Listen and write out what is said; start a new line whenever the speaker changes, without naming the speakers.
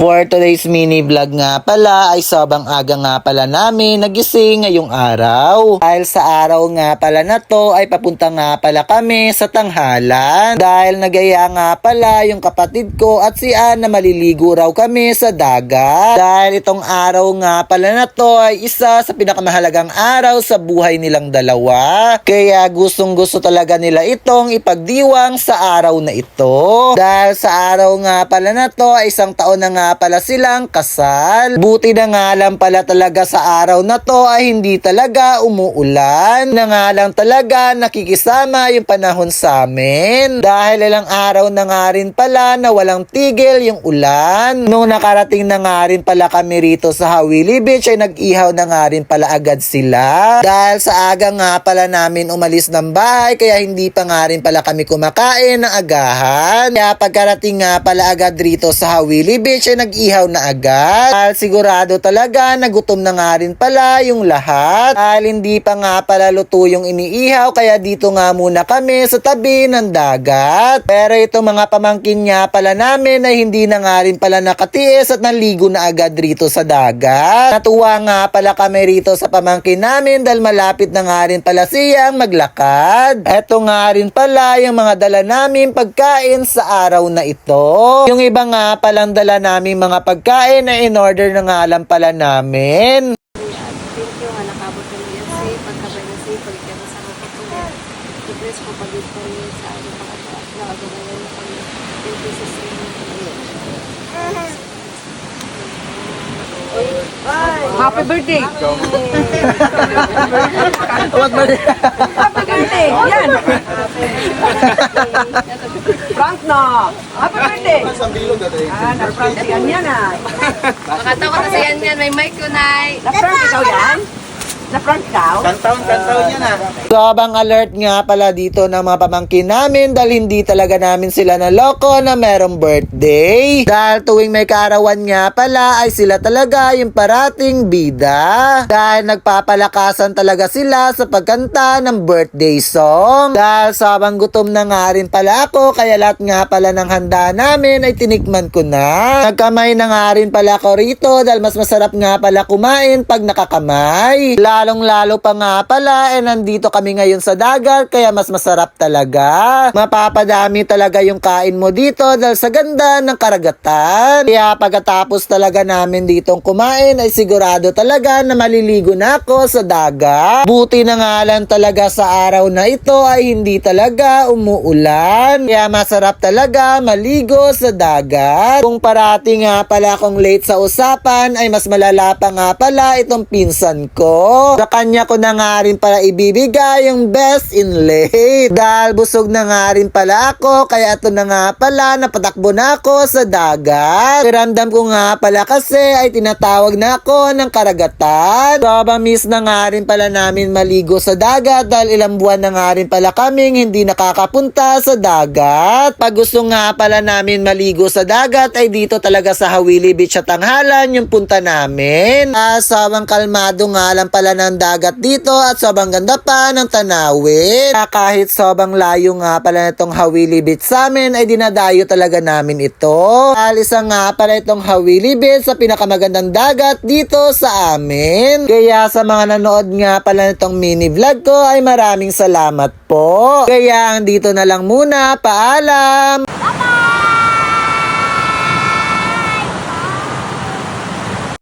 For today's mini vlog nga pala ay sobrang aga nga pala namin nagising ngayong araw. Dahil sa araw nga pala na to ay papunta nga pala kami sa tanghalan. Dahil nagaya nga pala yung kapatid ko at si Ann na maliligo raw kami sa dagat. Dahil itong araw nga pala na to ay isa sa pinakamahalagang araw sa buhay nilang dalawa. Kaya gustong gusto talaga nila itong ipagdiwang sa araw na ito. Dahil sa araw nga pala na to ay isang taon na nga pala silang kasal. Buti na nga lang pala talaga sa araw na to ay hindi talaga umuulan. Na nga lang talaga nakikisama yung panahon sa amin. Dahil ilang araw na nga rin pala na walang tigil yung ulan. Nung nakarating na nga rin pala kami rito sa Hawili Beach ay nag-ihaw na nga rin pala agad sila. Dahil sa aga nga pala namin umalis ng bahay kaya hindi pa nga rin pala kami kumakain ng agahan. Kaya pagkarating nga pala agad rito sa Hawili Beach ay nag-ihaw na agad. Dahil sigurado talaga nagutom na nga rin pala yung lahat. Dahil hindi pa nga pala luto yung iniihaw kaya dito nga muna kami sa tabi ng dagat. Pero itong mga pamangkin nga pala namin ay hindi na nga rin pala nakatiis at naligo na agad rito sa dagat. Natuwa nga pala kami rito sa pamangkin namin dahil malapit na nga rin pala siyang maglakad. Eto nga rin pala yung mga dala namin pagkain sa araw na ito. Yung iba nga palang dala namin mga pagkain na in-order na nga lang pala namin.
Thank you nga nakabot ko niya safe, pagkabay na safe, pagkabay na sa kapatuloy. I-bless ko pag-ibig ko niya sa aking mga vlog. Ngayon na kami. Thank you sa Happy birthday!
What birthday?
Happy birthday! Yan! Frank na! Happy birthday! Na-prank si Yan ah.
Makatawa na sa yan, may mic ko, Nay.
Na-prank ikaw yan? Na-prank ikaw?
Kantaon yan ah.
Sobrang alert nga pala dito ng mga pamangkin namin dahil hindi talaga namin sila naloko na merong birthday. Dahil tuwing may kaarawan nga pala ay sila talaga yung parating bida. Dahil nagpapalakasan talaga sila sa pagkanta ng birthday song. Dahil sobrang gutom na nga rin pala ako kaya lahat nga pala ng handa namin ay tinikman ko na. Nagkamay na nga rin pala ako rito dahil mas masarap nga pala kumain pag nakakamay. Lalong-lalo pa nga pala nandito kami ngayon sa dagat kaya mas masarap talaga. Mapapadami talaga yung kain mo dito dahil sa ganda ng karagatan. Kaya pagkatapos talaga namin ditong kumain ay sigurado talaga na maliligo na ako sa dagat. Buti na nga lang talaga sa araw na ito ay hindi talaga umuulan. Kaya masarap talaga maligo sa dagat. Kung parati nga pala akong late sa usapan ay mas malala pa nga pala itong pinsan ko. Sa kanya ko na nga rin para ibibigay yung best in late. Dahil busog na nga rin pala ako kaya ito na nga pala napatakbo na ako sa dagat. Kiramdam ko nga pala kasi ay tinatawag na ako ng karagatan. Sobrang miss na nga rin pala namin maligo sa dagat dahil ilang buwan na nga rin pala kaming hindi nakakapunta sa dagat. Pag gusto nga pala namin maligo sa dagat ay dito talaga sa Hawili Beach at tanghalan yung punta namin. Sobrang kalmado nga lang pala ng dagat dito at sobrang ganda pa ng tanawin. Kahit sobrang layo nga pala itong Hawili Beach sa amin ay dinadayo talaga namin ito. Alisa nga pala itong Hawili Beach sa pinakamagandang dagat dito sa amin. Kaya sa mga nanood nga pala nitong mini vlog ko ay maraming salamat po. Kaya dito na lang muna. Paalam!